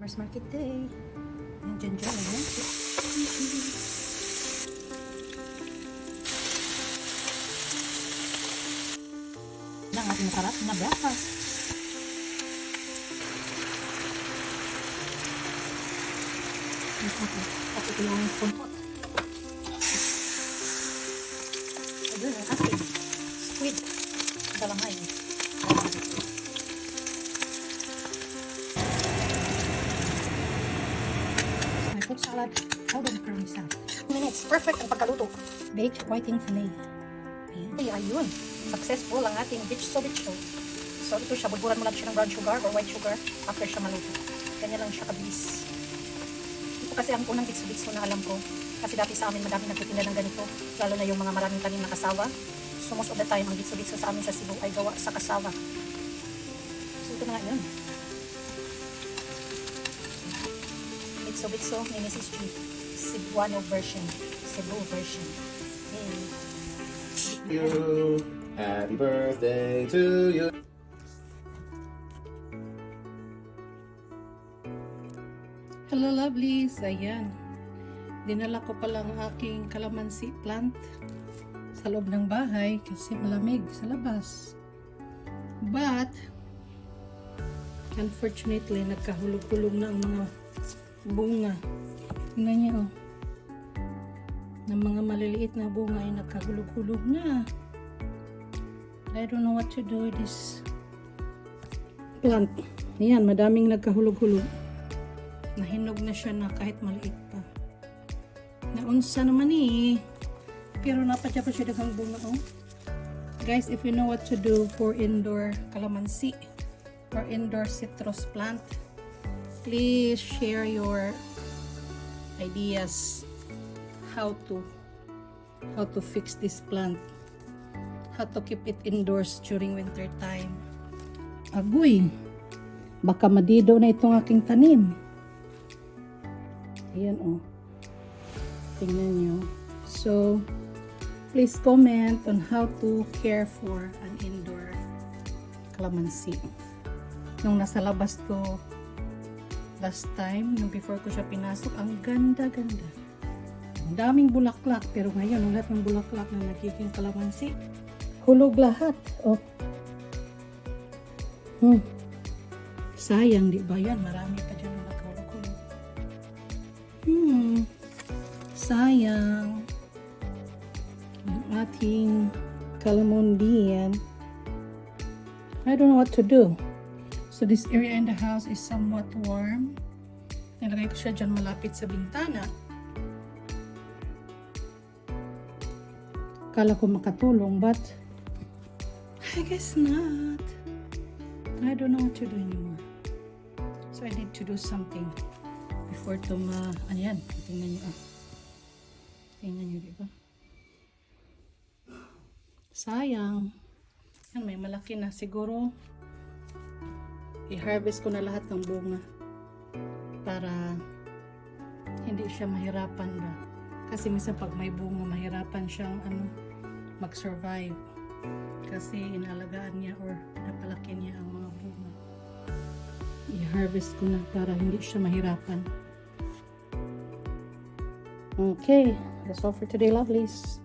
Farmers Market Day. Ayan, dyan. Ayan. Ang ating sarap na breakfast. At ito yung kumpot. Ayun, yung ating squid. Dalamay. Fruit salad, powdered curry salad. 2 minutes. Perfect ang pagkaluto. Baked whiting fillet. Ayan. Ayun. Successful ang ating bitso. So, ito siya. Buburan mo lang siya ng brown sugar or white sugar after siya maluto. Ganyan lang siya kabilis. Ito kasi ang unang bitso na alam ko. Kasi dati sa amin madami nagtitinda ng ganito. Lalo na yung mga maraming tanim na kasawa. So, most of the time, ang bitso sa amin sa Cebu ay gawa sa kasawa. So, ito na nga yun. Bitso ni Mrs. G. Cebuano version. Cebu version. Hey. You. Happy birthday to you. Hello lovelies. Ayan. Dinala ko pala ang aking calamansi plant sa loob ng bahay kasi malamig sa labas. But, unfortunately, nagkahulog-hulog na ang mga bunga. Tingnan niyo, oh. Ng mga maliliit na bunga ay nagkahulog-hulog na. I don't know what to do with this plant. Ayan, madaming nagkahulog-hulog. Nahinog na siya na kahit maliit pa. Naunsa naman eh. Pero napadya pa siya daghang bunga, oh. Guys, if you know what to do for indoor calamansi or indoor citrus plant, please share your ideas how to fix this plant, how to keep it indoors during winter time. Agoy, baka madido na itong aking tanim. Ayan, oh, tingnan nyo. So please comment on how to care for an indoor calamansi. Nung nasa labas ko last time, yung before ko siya pinasok, ang ganda-ganda. Ang daming bulaklak, pero ngayon, lahat ng bulaklak na nagiging kalamansi, hulog lahat. Oh. Sayang, di ba yan? Marami pa dyan na naghulog-hulog. Sayang. Ang ating kalamondian. I don't know what to do. So this area in the house is somewhat warm. Nilagay ko siya dyan malapit sa bintana. Kala ko makatulong, but I guess not. I don't know what to do anymore. So I need to do something before ano yan? Tingnan nyo, ah. Tingnan nyo, diba? Sayang. Yan, may malaki na. Siguro i-harvest ko na lahat ng bunga para hindi siya mahirapan ba. Kasi minsan pag may bunga, mahirapan siyang mag-survive. Kasi inalagaan niya or pinapalaki niya ang mga bunga. I-harvest ko na para hindi siya mahirapan. Okay, that's all for today, lovelies.